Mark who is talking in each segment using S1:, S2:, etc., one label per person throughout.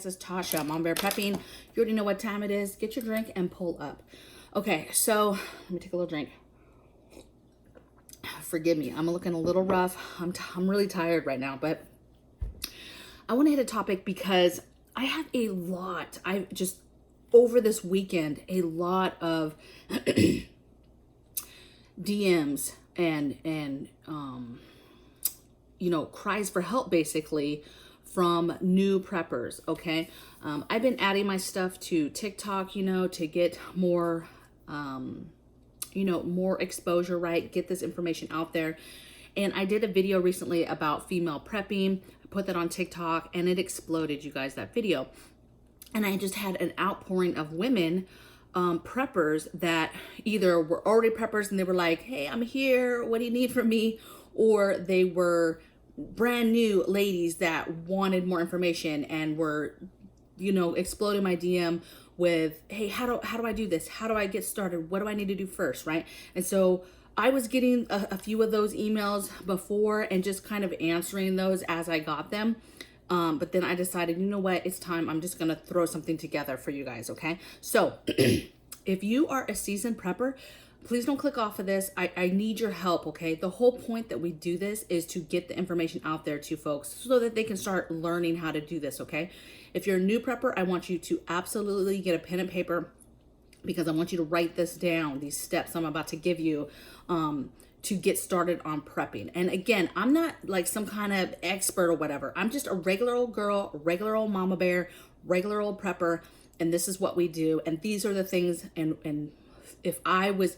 S1: guys, it's Tasha, Mom Bear Prepping. You already know what time it is. Get your drink and pull up. Okay, so let me take a little drink. Forgive me, I'm looking a little rough. I'm really tired right now, but I want to hit a topic because I have a lot. I just, over this weekend, a lot of DMs and you know, cries for help basically from new preppers. Okay. I've been adding my stuff to TikTok, you know, to get more, you know, more exposure, right? Get this information out there. And I did a video recently about female prepping. I put that on TikTok and it exploded, you guys, that video. And I just had an outpouring of women, preppers that either were already preppers and they were like, hey, I'm here. What do you need from me? Or they were brand new ladies that wanted more information and were, you know, exploding my DM with, hey, how do I do this? How do I get started? What do I need to do first, right? And so I was getting a few of those emails before and just kind of answering those as I got them. But then I decided, you know what, it's time. I'm just going to throw something together for you guys, okay? So if you are a seasoned prepper, please don't click off of this. I need your help, okay? The whole point that we do this is to get the information out there to folks so that they can start learning how to do this, okay? If you're a new prepper, I want you to absolutely get a pen and paper because I want you to write this down, these steps I'm about to give you to get started on prepping. And again, I'm not like some kind of expert or whatever. I'm just a regular old girl, regular old mama bear, regular old prepper, and this is what we do. And these are the things, and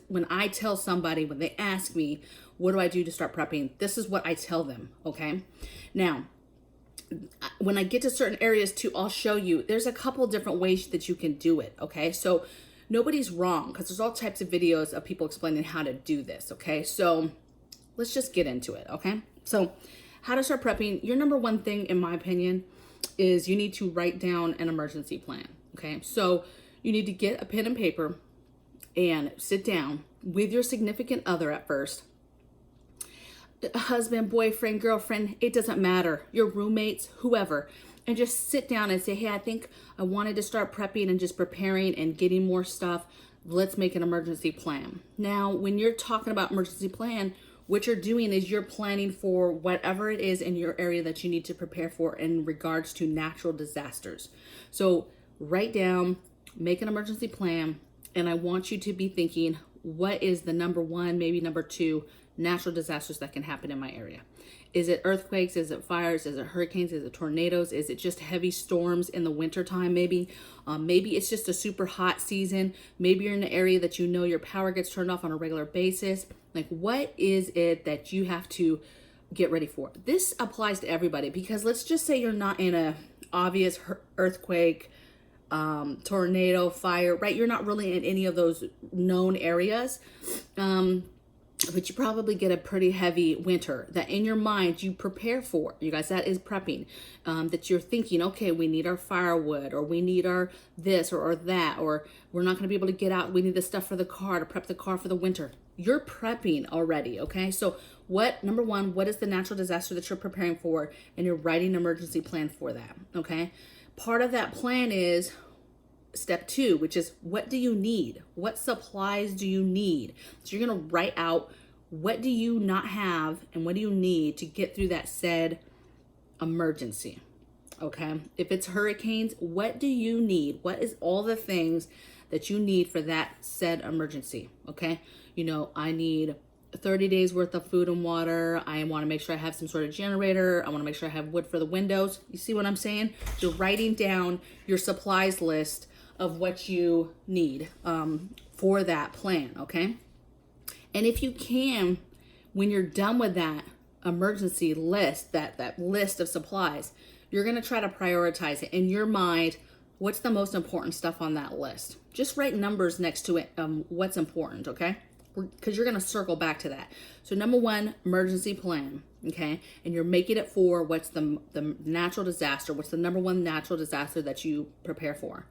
S1: when I tell somebody, when they ask me, what do I do to start prepping? This is what I tell them, okay? Now, when I get to certain areas too, I'll show you, there's a couple different ways that you can do it, okay? So nobody's wrong because there's all types of videos of people explaining how to do this, okay? So let's just get into it, okay? So how to start prepping, your number one thing, in my opinion, is you need to write down an emergency plan, okay? So you need to get a pen and paper and sit down with your significant other at first. Husband, boyfriend, girlfriend, it doesn't matter. Your roommates, whoever. And just sit down and say, hey, I think I wanted to start prepping and just preparing and getting more stuff. Let's make an emergency plan. Now, when you're talking about emergency plan, what you're doing is you're planning for whatever it is in your area that you need to prepare for in regards to natural disasters. So write down, make an emergency plan, and I want you to be thinking, what is the number one, maybe number two natural disasters that can happen in my area? Is it earthquakes? Is it fires? Is it hurricanes? Is it tornadoes? Is it just heavy storms in the wintertime maybe? Maybe it's just a super hot season. Maybe you're in an area that you know your power gets turned off on a regular basis. Like, what is it that you have to get ready for? This applies to everybody because let's just say you're not in a obvious earthquake, tornado, fire, right? You're not really in any of those known areas. But you probably get a pretty heavy winter that in your mind you prepare for. You guys, that is prepping. That you're thinking, okay, we need our firewood, or we need our this or that, or we're not going to be able to get out. We need the stuff for the car to prep the car for the winter. You're prepping already, okay? So number one, what is the natural disaster that you're preparing for? And you're writing an emergency plan for that, okay? Part of that plan is step two, which is what do you need? What supplies do you need? So you're going to write out what do you not have and what do you need to get through that said emergency. Okay. If it's hurricanes, what do you need? What is all the things that you need for that said emergency? Okay. You know, I need 30 days worth of food and water. I want to make sure I have some sort of generator. I want to make sure I have wood for the windows. You see what I'm saying? You're writing down your supplies list of what you need for that plan, okay? And if you can, when you're done with that emergency list, that list of supplies, you're gonna try to prioritize it in your mind. What's the most important stuff on that list? Just write numbers next to it, what's important, okay? Because you're gonna circle back to that. So number one, emergency plan, okay? And you're making it for what's the natural disaster, what's the number one natural disaster that you prepare for.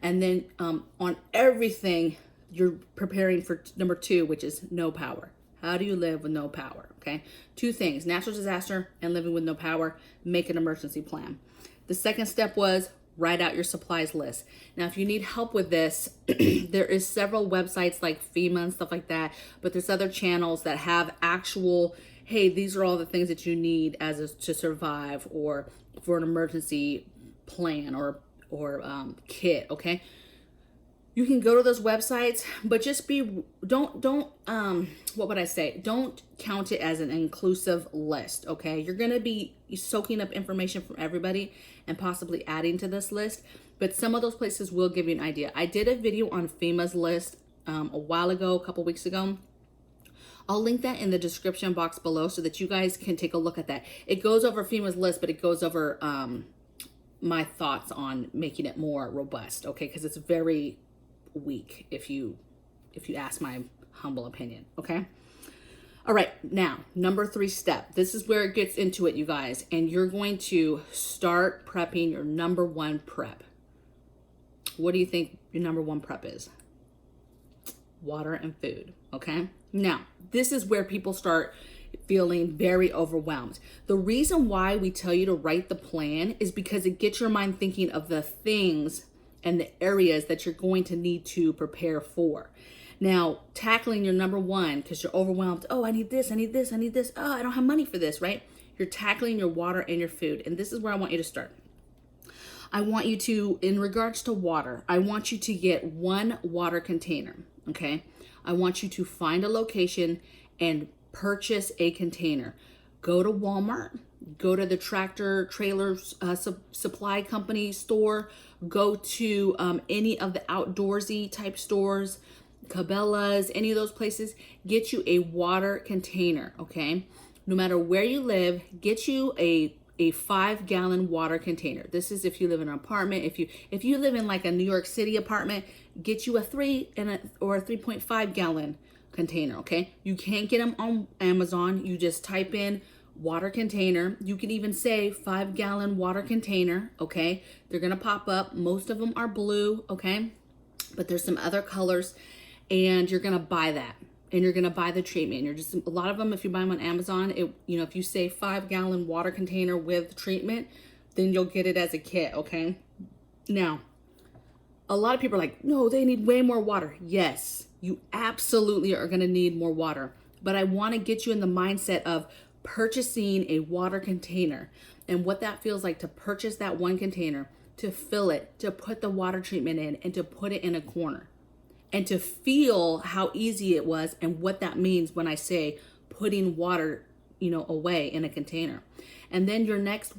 S1: And then on everything, you're preparing for number two, which is no power. How do you live with no power? Okay. Two things, natural disaster and living with no power. Make an emergency plan. The second step was Write out your supplies list. Now, if you need help with this, there is several websites like FEMA and stuff like that, but there's other channels that have actual, hey, these are all the things that you need to survive or for an emergency plan or kit, okay? You can go to those websites, but just don't what would I say? Don't count it as an inclusive list, okay? You're gonna be soaking up information from everybody and possibly adding to this list, but some of those places will give you an idea. I did a video on FEMA's list a while ago, a couple weeks ago. I'll link that in the description box below so that you guys can take a look at that. It goes over FEMA's list, but it goes over my thoughts on making it more robust, okay? Because it's very weak if you ask my humble opinion, okay? All right, now number 3 step. This is where it gets into it, you guys, and you're going to start prepping your number 1 prep. What do you think your number 1 prep is? Water and food, okay? Now, this is where people start feeling very overwhelmed. The reason why we tell you to write the plan is because it gets your mind thinking of the things and the areas that you're going to need to prepare for. Now, tackling your number 1 because you're overwhelmed. Oh, I need this, I need this, I need this. Oh, I don't have money for this, right? You're tackling your water and your food. And this is where I want you to start. I want you to, in regards to water, I want you to get 1 water container, okay? I want you to find a location and purchase a container. Go to Walmart, go to the tractor trailer supply company store, go to any of the outdoorsy type stores, Cabela's, any of those places. Get you a water container, okay? No matter where you live, get you a 5-gallon water container. This is if you live in an apartment. If you live in like a New York City apartment, get you a 3.5 gallon container, okay? You can't get them on Amazon. You just type in water container. You can even say 5-gallon water container, okay? They're gonna pop up. Most of them are blue, okay? But there's some other colors, and you're gonna buy that. And you're gonna buy the treatment. You're just, a lot of them, if you buy them on Amazon, if you say 5-gallon water container with treatment, then you'll get it as a kit, okay? Now, a lot of people are like, no, they need way more water. Yes, you absolutely are gonna need more water. But I wanna get you in the mindset of purchasing a water container and what that feels like to purchase that 1 container, to fill it, to put the water treatment in, and to put it in a corner. And to feel how easy it was and what that means when I say putting water, away in a container. And then your next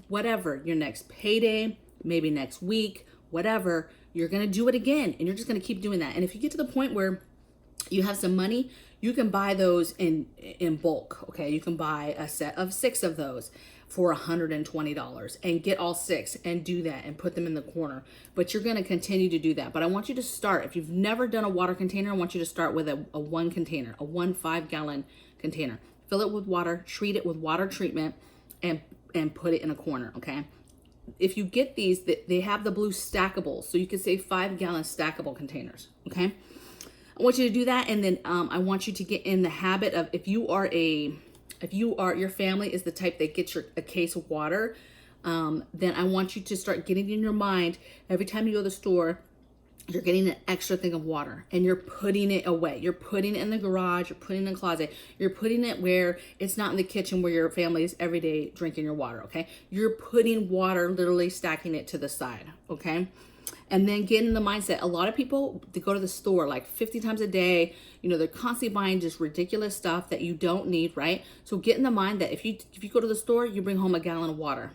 S1: payday, maybe next week, whatever, you're going to do it again. And you're just going to keep doing that. And if you get to the point where you have some money, you can buy those in bulk, okay? You can buy a set of 6 of those for $120 and get all 6 and do that and put them in the corner. But you're going to continue to do that. But I want you to start. If you've never done a water container, I want you to start with a 1 container, a 1 5-gallon container. Fill it with water, treat it with water treatment, and put it in a corner, okay? If you get these, they have the blue stackables. So you can say 5-gallon stackable containers, okay? I want you to do that. And then I want you to get in the habit of, if your family is the type that gets a case of water, then I want you to start getting in your mind, every time you go to the store, you're getting an extra thing of water and you're putting it away. You're putting it in the garage, you're putting it in the closet, you're putting it where it's not in the kitchen where your family is every day drinking your water, okay? You're putting water, literally stacking it to the side, okay? And then get in the mindset. A lot of people, they go to the store like 50 times a day. They're constantly buying just ridiculous stuff that you don't need, right? So get in the mind that if you go to the store, you bring home a gallon of water,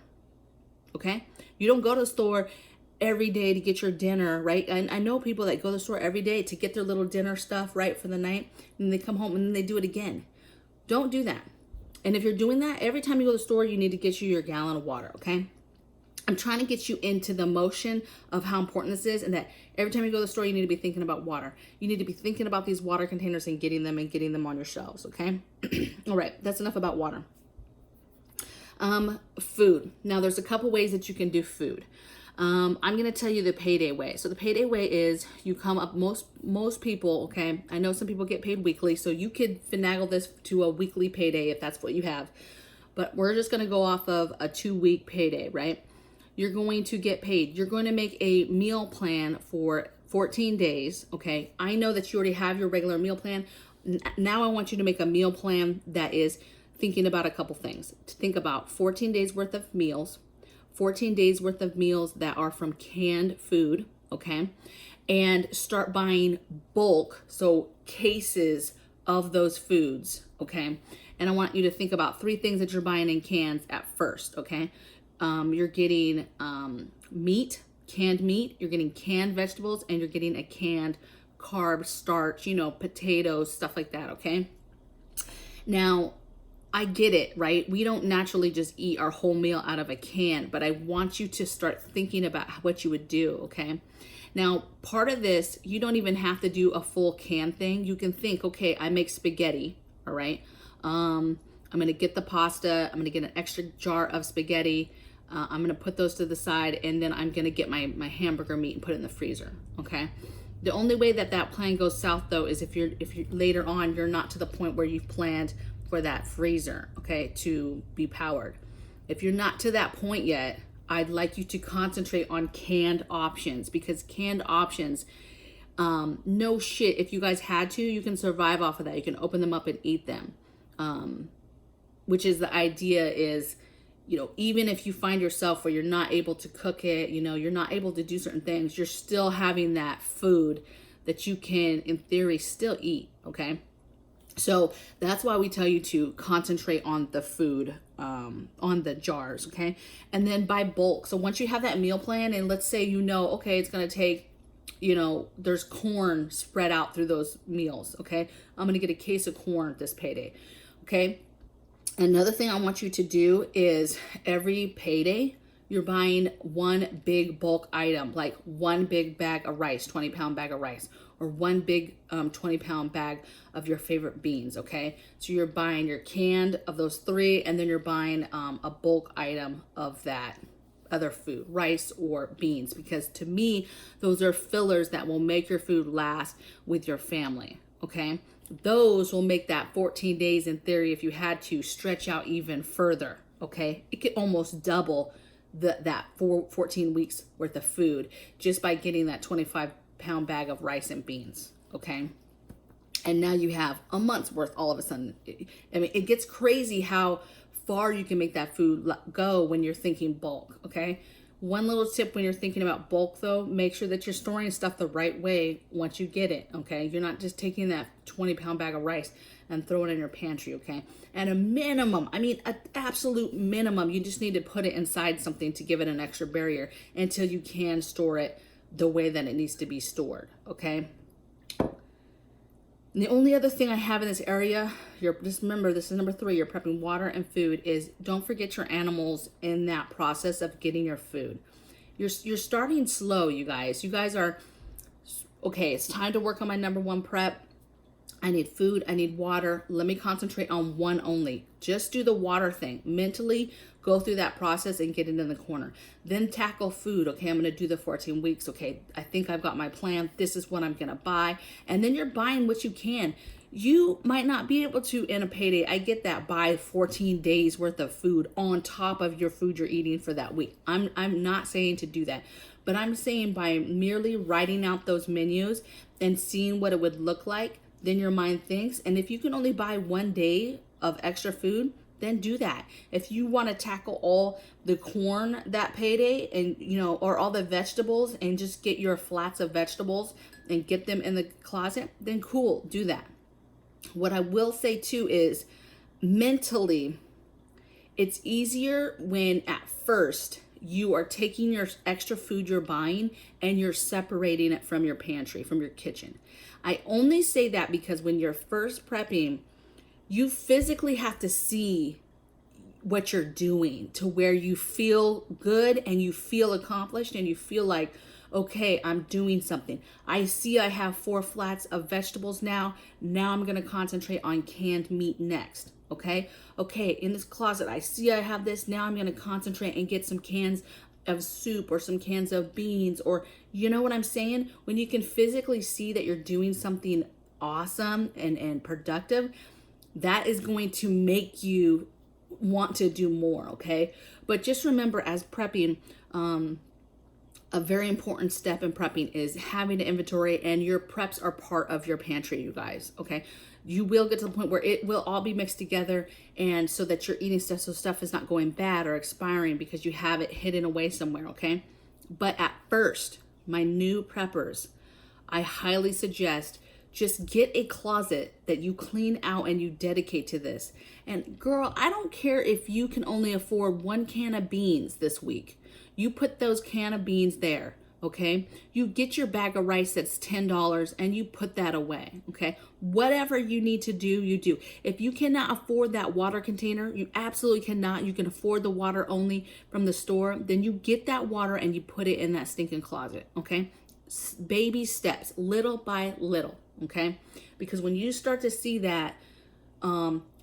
S1: okay? You don't go to the store every day to get your dinner, right? I know people that go to the store every day to get their little dinner stuff, right, for the night, and they come home and then they do it again. Don't do that. And if you're doing that, every time you go to the store, you need to get you your gallon of water, okay? I'm trying to get you into the motion of how important this is, and that every time you go to the store, you need to be thinking about water. You need to be thinking about these water containers and getting them on your shelves, okay? All right, that's enough about water. Food. Now, there's a couple ways that you can do food. I'm going to tell you the payday way. So the payday way is you come up, most people, okay, I know some people get paid weekly, so you could finagle this to a weekly payday if that's what you have. But we're just going to go off of a 2-week payday, right? you're going to get paid. You're going to make a meal plan for 14 days, okay? I know that you already have your regular meal plan. Now I want you to make a meal plan that is thinking about a couple things. To think about 14 days worth of meals, 14 days worth of meals that are from canned food, okay? And start buying bulk, so cases of those foods, okay? And I want you to think about 3 things that you're buying in cans at first, okay? You're getting meat, canned meat, you're getting canned vegetables, and you're getting a canned carb, starch, potatoes, stuff like that, okay? Now, I get it, right? We don't naturally just eat our whole meal out of a can, but I want you to start thinking about what you would do, okay? Now, part of this, you don't even have to do a full can thing. You can think, okay, I make spaghetti, all right? I'm gonna get the pasta, I'm gonna get an extra jar of spaghetti, I'm gonna put those to the side, and then I'm gonna get my hamburger meat and put it in the freezer, okay? The only way that plan goes south though is if you're later on, you're not to the point where you've planned for that freezer, okay, to be powered. If you're not to that point yet, I'd like you to concentrate on canned options, because canned options, no shit, if you guys had to, you can survive off of that. You can open them up and eat them. Which is the idea is, even if you find yourself where you're not able to cook it, you're not able to do certain things, you're still having that food that you can, in theory, still eat, okay? So that's why we tell you to concentrate on the food, on the jars, okay? And then buy bulk. So once you have that meal plan, and let's say okay, it's going to take, there's corn spread out through those meals, okay? I'm going to get a case of corn this payday, okay? Another thing I want you to do is every payday, you're buying one big bulk item, like one big bag of rice, 20-pound bag of rice, or one big 20-pound bag of your favorite beans, okay? So you're buying your canned of those 3, and then you're buying a bulk item of that other food, rice or beans, because to me, those are fillers that will make your food last with your family, okay? Those will make that 14 days, in theory, if you had to, stretch out even further, okay? It could almost double that 14 weeks worth of food just by getting that 25-pound bag of rice and beans, okay? And now you have a month's worth all of a sudden. I mean, it gets crazy how far you can make that food go when you're thinking bulk, okay? One little tip when you're thinking about bulk though, make sure that you're storing stuff the right way once you get it, okay? You're not just taking that 20-pound bag of rice and throwing it in your pantry, okay? At a minimum, an absolute minimum, you just need to put it inside something to give it an extra barrier until you can store it the way that it needs to be stored, okay? And the only other thing I have in this area, just remember, this is number 3, you're prepping water and food, is don't forget your animals in that process of getting your food. You're starting slow, you guys. You guys are, okay, it's time to work on my number 1 prep. I need food, I need water. Let me concentrate on one only. Just do the water thing. Mentally go through that process and get it in the corner. Then tackle food. Okay, I'm gonna do the 14 weeks. Okay, I think I've got my plan. This is what I'm gonna buy. And then you're buying what you can. You might not be able to in a payday. I get that. Buy 14 days worth of food on top of your food you're eating for that week. I'm not saying to do that. But I'm saying by merely writing out those menus and seeing what it would look like, then your mind thinks. And if you can only buy 1 day of extra food, then do that. If you want to tackle all the corn that payday and, or all the vegetables and just get your flats of vegetables and get them in the closet, then cool, do that. What I will say too is mentally, it's easier when at first you are taking your extra food you're buying and you're separating it from your pantry, from your kitchen. I only say that because when you're first prepping, you physically have to see what you're doing to where you feel good and you feel accomplished and you feel like, okay, I'm doing something. I see I have 4 flats of vegetables now. Now I'm going to concentrate on canned meat next. Okay, in this closet, I see I have this. Now I'm going to concentrate and get some cans of soup or some cans of beans, or you know what I'm saying? When you can physically see that you're doing something awesome and productive, that is going to make you want to do more, okay? But just remember, as prepping, a very important step in prepping is having an inventory, and your preps are part of your pantry, you guys, okay? You will get to the point where it will all be mixed together, and so that you're eating stuff, so stuff is not going bad or expiring because you have it hidden away somewhere, okay? But at first, my new preppers, I highly suggest just get a closet that you clean out and you dedicate to this. And girl, I don't care if you can only afford 1 can of beans this week. You put those can of beans there, okay? You get your bag of rice that's $10 and you put that away, okay? Whatever you need to do, you do. If you cannot afford that water container, you absolutely cannot. You can afford the water only from the store, then you get that water and you put it in that stinking closet, okay? Baby steps, little by little, okay? Because when you start to see that,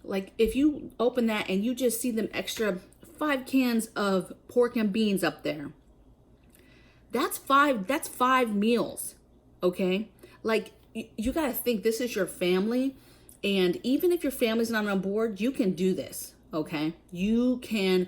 S1: like if you open that and you just see them extra 5 cans of pork and beans up there, that's five meals, okay? Like you got to think, this is your family, and even if your family's not on board, you can do this, okay? You can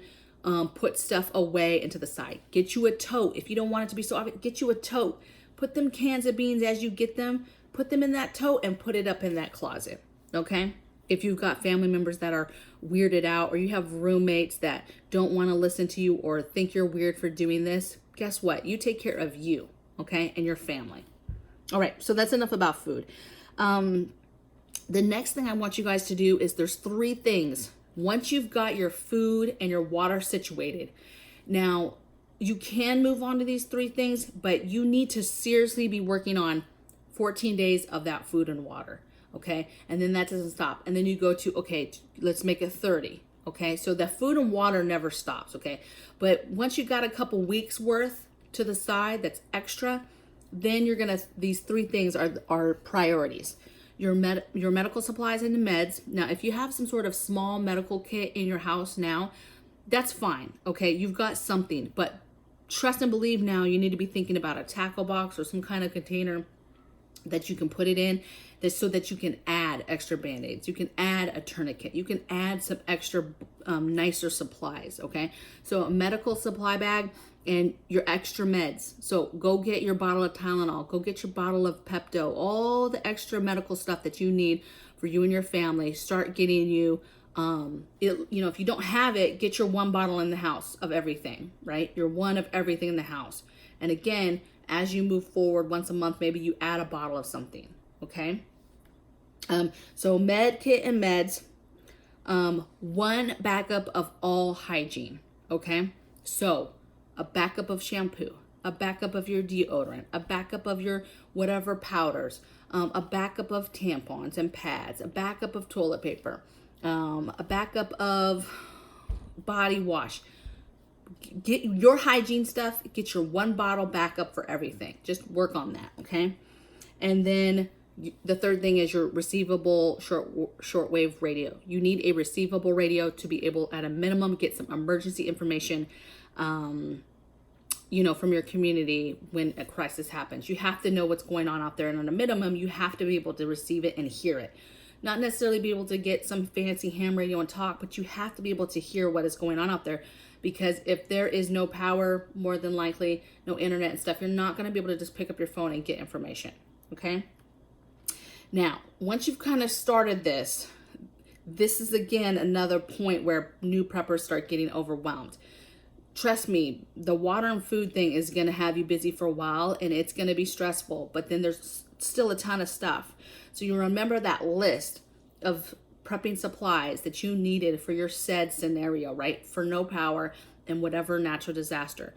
S1: put stuff away into the side. Get you a tote. If you don't want it to be so obvious, get you a tote. Put them cans of beans as you get them, put them in that tote and put it up in that closet, okay? If you've got family members that are weirded out, or you have roommates that don't want to listen to you or think you're weird for doing this, guess what? You take care of you, okay? And your family. All right, so that's enough about food. The next thing I want you guys to do is there's 3 things. Once you've got your food and your water situated, now you can move on to these 3 things, but you need to seriously be working on 14 days of that food and water, okay? And then that doesn't stop. And then you go to, okay, let's make it 30, okay? So the food and water never stops, okay? But once you got a couple weeks worth to the side that's extra, then you're gonna, these 3 things are priorities. Your medical supplies and the meds. Now, if you have some sort of small medical kit in your house now, that's fine, okay? You've got something, but trust and believe now you need to be thinking about a tackle box or some kind of container that you can put it in, so that you can add extra Band-Aids. You can add a tourniquet. You can add some extra nicer supplies, okay? So a medical supply bag and your extra meds. So go get your bottle of Tylenol. Go get your bottle of Pepto. All the extra medical stuff that you need for you and your family. Start getting you, if you don't have it, get your 1 bottle in the house of everything, right? Your 1 of everything in the house. And again, as you move forward, once a month, maybe you add a bottle of something, okay? So med kit and meds, 1 backup of all hygiene, okay? So a backup of shampoo, a backup of your deodorant, a backup of your whatever powders, a backup of tampons and pads, a backup of toilet paper, a backup of body wash. Get your hygiene stuff, get your 1 bottle backup for everything. Just work on that, okay? And then the 3rd thing is your receivable shortwave radio. You need a receivable radio to be able, at a minimum, get some emergency information, from your community when a crisis happens. You have to know what's going on out there, and on a minimum, you have to be able to receive it and hear it. Not necessarily be able to get some fancy ham radio and talk, but you have to be able to hear what is going on out there. Because if there is no power, more than likely, no internet and stuff, you're not going to be able to just pick up your phone and get information, okay? Now, once you've kind of started this is, again, another point where new preppers start getting overwhelmed. Trust me, the water and food thing is going to have you busy for a while, and it's going to be stressful, but then there's still a ton of stuff. So you remember that list of prepping supplies that you needed for your said scenario, right? For no power and whatever natural disaster.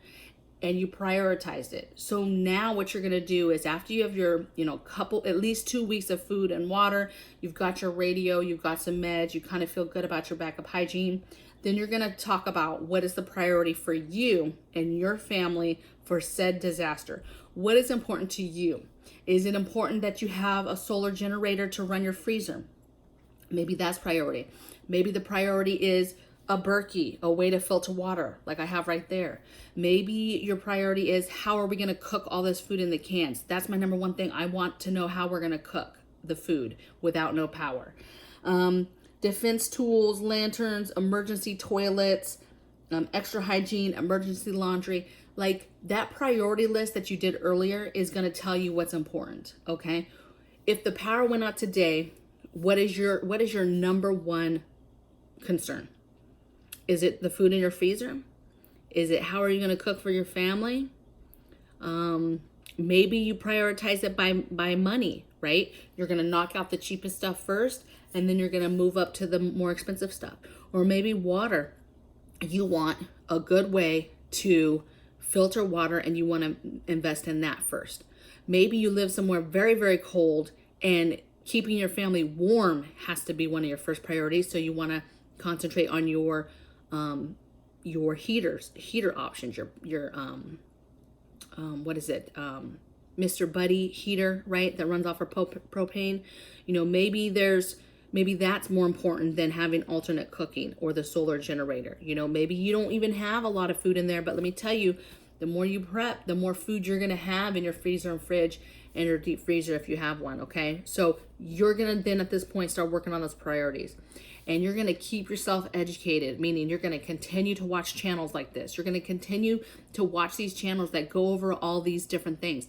S1: And you prioritized it. So now what you're going to do is, after you have your, at least 2 weeks of food and water, you've got your radio, you've got some meds, you kind of feel good about your backup hygiene, then you're going to talk about what is the priority for you and your family for said disaster. What is important to you? Is it important that you have a solar generator to run your freezer? Maybe that's priority. Maybe the priority is a Berkey, a way to filter water, like I have right there. Maybe your priority is, how are we going to cook all this food in the cans? That's my number 1 thing. I want to know how we're going to cook the food without no power. defense tools, lanterns, emergency toilets, extra hygiene, emergency laundry. Like that priority list that you did earlier is going to tell you what's important. Okay. If the power went out today, what is your number one concern? Is it the food in your freezer? Is it how are you going to cook for your family? Maybe you prioritize it by money, right? You're going to knock out the cheapest stuff first, and then you're going to move up to the more expensive stuff. Or maybe water. You want a good way to filter water, and you want to invest in that first. Maybe you live somewhere very, very cold, and keeping your family warm has to be one of your first priorities. So you want to concentrate on your heater options, your what is it? Mr. Buddy heater, right? That runs off of propane. You know, maybe that's more important than having alternate cooking or the solar generator. You know, maybe you don't even have a lot of food in there, but let me tell you, the more you prep, the more food you're going to have in your freezer and fridge and your deep freezer if you have one, okay? So you're going to then at this point start working on those priorities. And you're going to keep yourself educated, meaning you're going to continue to watch channels like this. You're going to continue to watch these channels that go over all these different things.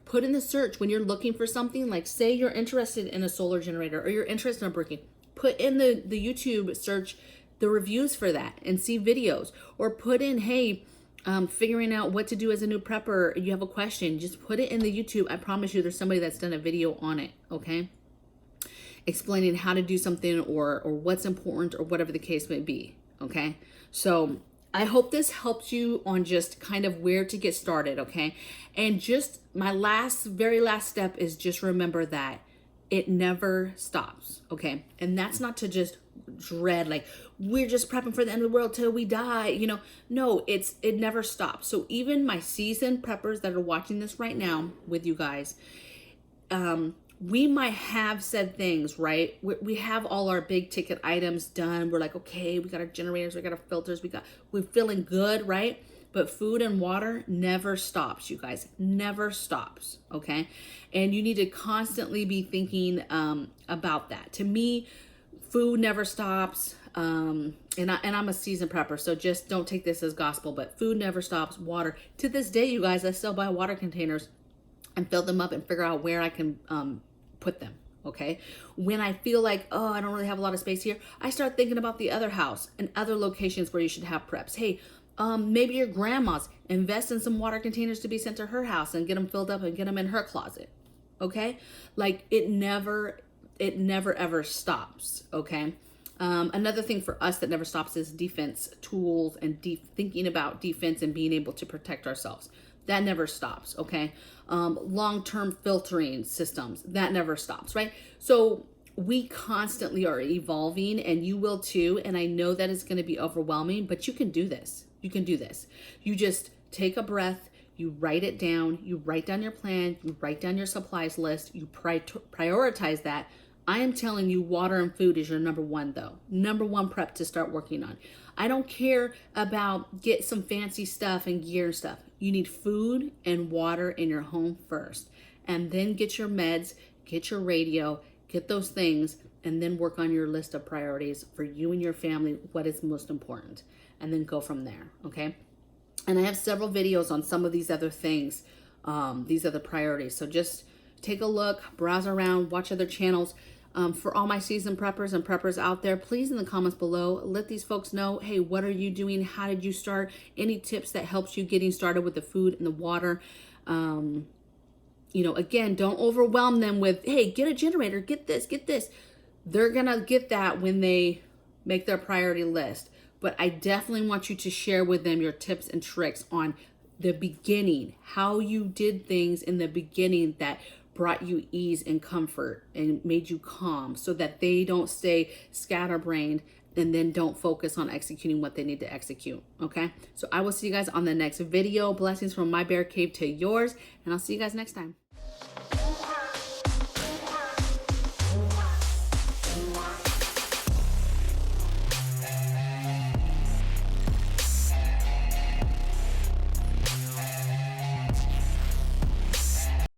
S1: Put in the search when you're looking for something, like say you're interested in a solar generator or you're interested in bricking. Put in the YouTube search the reviews for that and see videos. Or put in, hey, figuring out what to do as a new prepper. You have a question, just put it in the YouTube. I promise you there's somebody that's done a video on it, okay? Explaining how to do something or what's important or whatever the case may be, okay? So I hope this helps you on just kind of where to get started, okay? And just my very last step is just remember that it never stops, okay? And that's not to just dread, like we're just prepping for the end of the world till we die, you know? No, it never stops. So even my seasoned preppers that are watching this right now with you guys, we might have said things, right? We have all our big ticket items done. We're like, okay, we got our generators, we got our filters, we're feeling good, right? But food and water never stops, you guys, never stops, okay? And you need to constantly be thinking about that. To me, food never stops. And I'm a seasoned prepper, so just don't take this as gospel, but food never stops, water. To this day, you guys, I still buy water containers and fill them up and figure out where I can put them, okay? When I feel like, oh, I don't really have a lot of space here, I start thinking about the other house and other locations where you should have preps. Hey, maybe your grandma's, invest in some water containers to be sent to her house and get them filled up and get them in her closet, okay? Like it never ever stops, okay? Another thing for us that never stops is defense tools and thinking about defense and being able to protect ourselves. That never stops, okay? Long-term filtering systems, that never stops, right? So we constantly are evolving, and you will too, and I know that it's going to be overwhelming, but you can do this. You can do this. You just take a breath, you write it down, you write down your plan, you write down your supplies list, you prioritize that. I am telling you, water and food is your number one, though. Number one prep to start working on. I don't care about get some fancy stuff and gear and stuff. You need food and water in your home first. And then get your meds, get your radio, get those things, and then work on your list of priorities for you and your family, what is most important. And then go from there, okay? And I have several videos on some of these other things, these other priorities. So just take a look, browse around, watch other channels. For all my seasoned preppers and preppers out there, please in the comments below, let these folks know, hey, what are you doing? How did you start? Any tips that helps you getting started with the food and the water? You know, again, don't overwhelm them with, hey, get a generator, get this, get this. They're going to get that when they make their priority list. But I definitely want you to share with them your tips and tricks on the beginning, how you did things in the beginning that brought you ease and comfort and made you calm, so that they don't stay scatterbrained and then don't focus on executing what they need to execute, okay? So I will see you guys on the next video. Blessings from my bear cave to yours, and I'll see you guys next time.